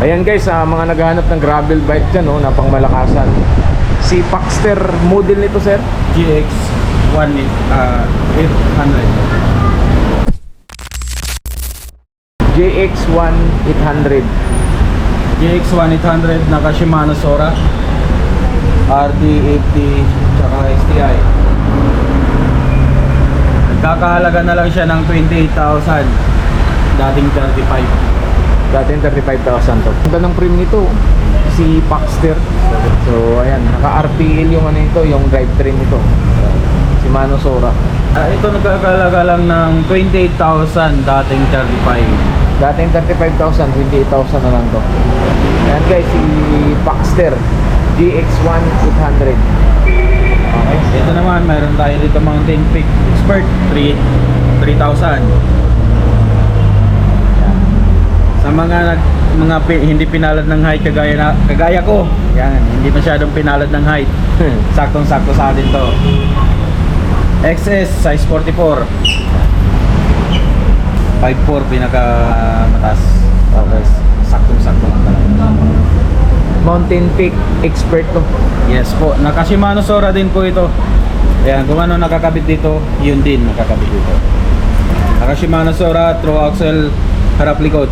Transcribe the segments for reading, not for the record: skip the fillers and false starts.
Ayan guys, mga naghahanap ng gravel bike dyan, na pangmalakasan. Si Paxter, model nito sir? GX 800. JX1 800. GX 1800 naka Shimano Sora RD80 tsaka STI. Nagkakahalaga na lang siya ng 28,000, dating 35. Dating 35,000 to. Ganda ng frame nito, si Paxter. So ayan, naka RPL yung ano ito, yung drivetrain nito. Shimano Sora. Ito nagkakahalaga lang ng 28,000, dating 35. Dating 35,000, 28,000 na lang to. Ayan guys, si Paxter GX1 800. Okay. Ito naman, meron tayo dito Mountain Peak Expert 3,000. Sa mga hindi pinalad ng height kagaya ko. Yan, hindi masyadong pinalad ng height. Saktong-sakto sa atin to. XS size 44. 5'4" pinaka mataas. Okay. Saktong-sakto lang talaga. Mountain Peak Expert to. Yes po, naka Shimano Sora din po ito. Ayan, kung ano nakakabit dito, yun din nakakabit dito. Naka Shimano Sora, through axle, harap likod.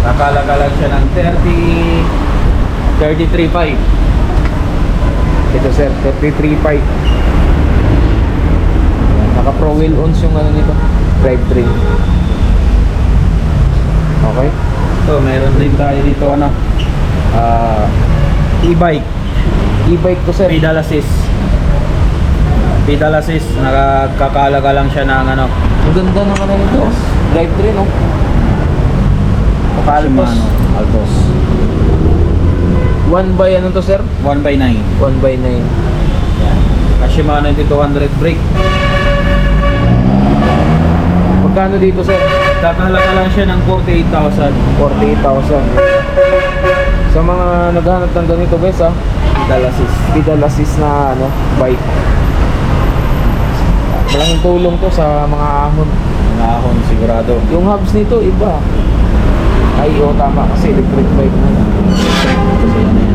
Nakalaga lang siya ng 33.5. Ito sir, 33.5. Naka Pro Wheel Ons yung ano nito, drivetrain. Okay. So, meron din tayo dito e-bike. E-bike to sir. Pedal assist. Pedal assist, nakakalaga lang siya ng Ang ganda ng ano nito, drivetrain Altos. Altos. 1 by ano to sir? 1/9. 1 by 9. Yan. Shimano 200 brake. Magkano dito sir? Kakahalaga lang siya ng 48,000. 48,000. Sa mga naghahanap ng ganito guys Pedal assist. pedal assist na bike. Malaking tulong to sa mga ahon. Nakakon sigurado. Yung hubs nito iba. Ay, tama kasi electric bike na. Kasi yan yan.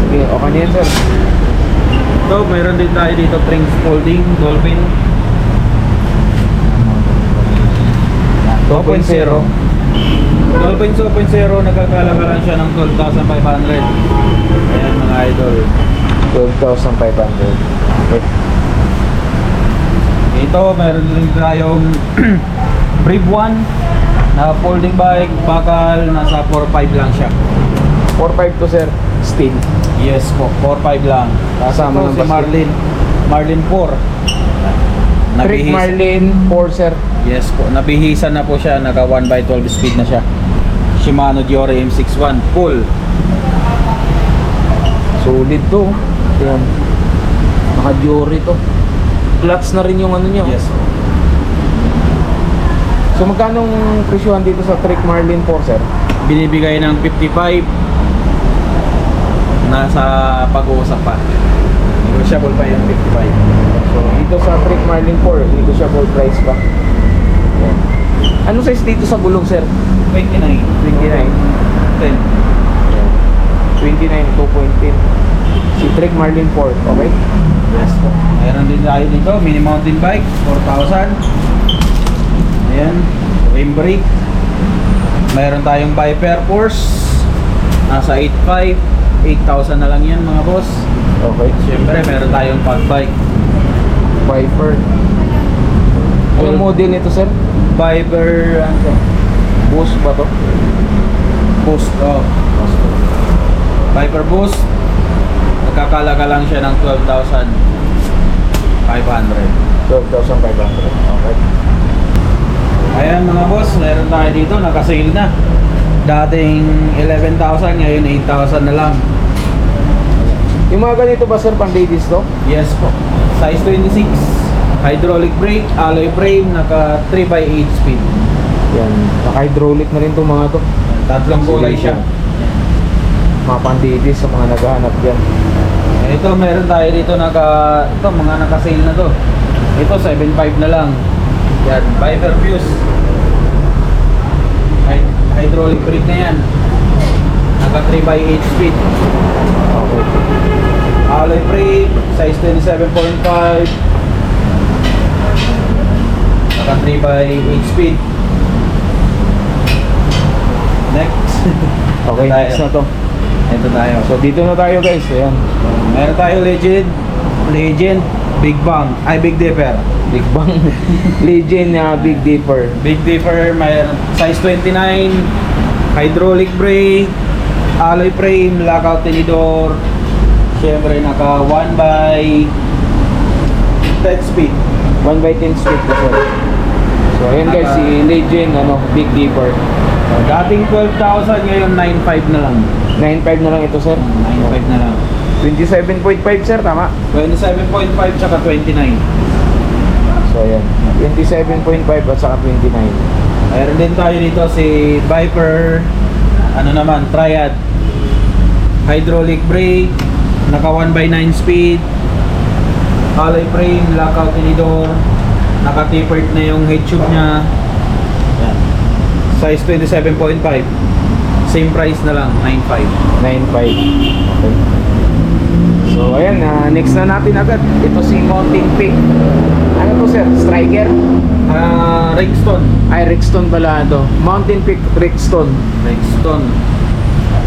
Sige, okay na yan sir. So, mayroon din tayo dito Trinks Folding Dolphin 2.0. Dolphin 2.0, nagkakalaga lang siya ng 12,500. Ayan mga idol. 12,500. Okay. Ito, meron din tayong Brave 1 na folding bike, bakal, nasa 4.5 lang siya. 4.5 to sir, steel. Yes po, 4.5 lang. Kasama ng Ito si basket. Marlin 4. Trick Marlin 4 sir. Yes po, nabihisan na po siya, naka 1/12 speed na siya. Shimano Diore M61 full. Solid to. Ayan. Naka-Diore to. Clutch na rin yung ano niya. Yes po. So magkano presyohan dito sa Trick Marlin 4 sir? Binibigay ng 55. Nasa pag-uusap pa. Negotiable pa yung 55. So dito sa Trick Marlin 4, negotiable price pa. Ayan. Ano size dito sa gulong sir? 29. 29. 10. 29, 2.10. Si Trick Marlin 4, okay? Yes po. Meron din tayo dito, mini mountain bike, 4,000. Ayan, rim brake. Meron tayong Viper Force, nasa 8.5, 8,000 na lang yan mga boss. Okay. Siyempre, meron tayong pag bike. Viper. Anong model nito sir? Viper, ano to? Boost ba to? Boost, Viper Boost. Nagkakalaga lang siya ng 12,500. 12,500. Okay. Ayan mga boss, meron tayo dito, naka-sale na. Dating 11,000, ngayon 8,000 na lang. Yung mga ganito ba sir, pang ladies to? Yes po. Size 26. Hydraulic brake, alloy frame, naka 3/8 speed. Yan. Naka-hydraulic na rin itong mga to. Tatlong kulay siya. Mga pang ladies sa mga naghahanap yan. Ito, meron tayo dito ito, mga naka-sale na to. Ito, 7.5 na lang. Yan, Viper Fuse. Hydraulic brake na yan. Naka 3x8 speed. Okay. Alloy frame, size 27.5. Naka 3x8 speed. Next. Okay, Tayo. next na to. Ito tayo. So dito na tayo guys, ayan. Meron tayo Legend, Big Bang, ay Big Dipper. Big Bang. Legend na Big Dipper. Big Dipper, may size 29, hydraulic brake, alloy frame, lockout tinidor. Siyempre naka 1x10 speed. 1x10 speed na sir. So ayan guys, si Legend, Big Dipper. So, dating 12,000, ngayon 9,500 na lang. 9.5 na lang ito sir. 9,500 na lang. 27.5 sir, tama? 27.5 tsaka 29. So ayan, 27.5 at saka 29. Mayroon din tayo dito si Viper, Triad, hydraulic brake, naka 1x9 speed, alloy frame, lockout tinidor, naka tapered na yung head tube nya. Yan. Size 27.5, same price na lang, 9.5. 9.5. Okay. So ayan, next na natin agad. Ito si Mountain Peak. Ano to sir? Striker? Rexton. Ay, Rexton pala ito. Mountain Peak Rexton.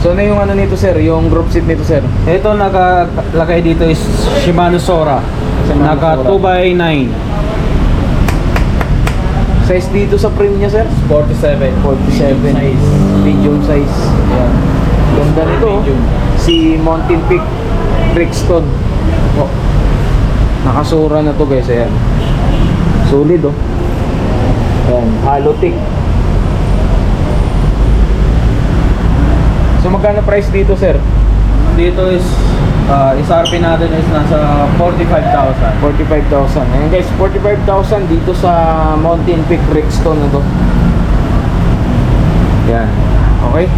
So ano yung nito sir? Yung group seat nito sir? Ito nakalagay dito is Shimano Sora. Shimano Naka Sora. 2x9. Size dito sa frame niya sir? 47. 47. Size. Medium size. Ayan. Ganda nito. Medium. Si Mountain Peak Rexton. Oh. Nakasura na to guys. Ayan. Solid oh. Ayan. Halotic. So magkano price dito sir? Dito is SRP natin is nasa 45,000. 45,000. Ayan guys, 45,000 dito sa Mountain Peak Rexton na to. Yan. Okay.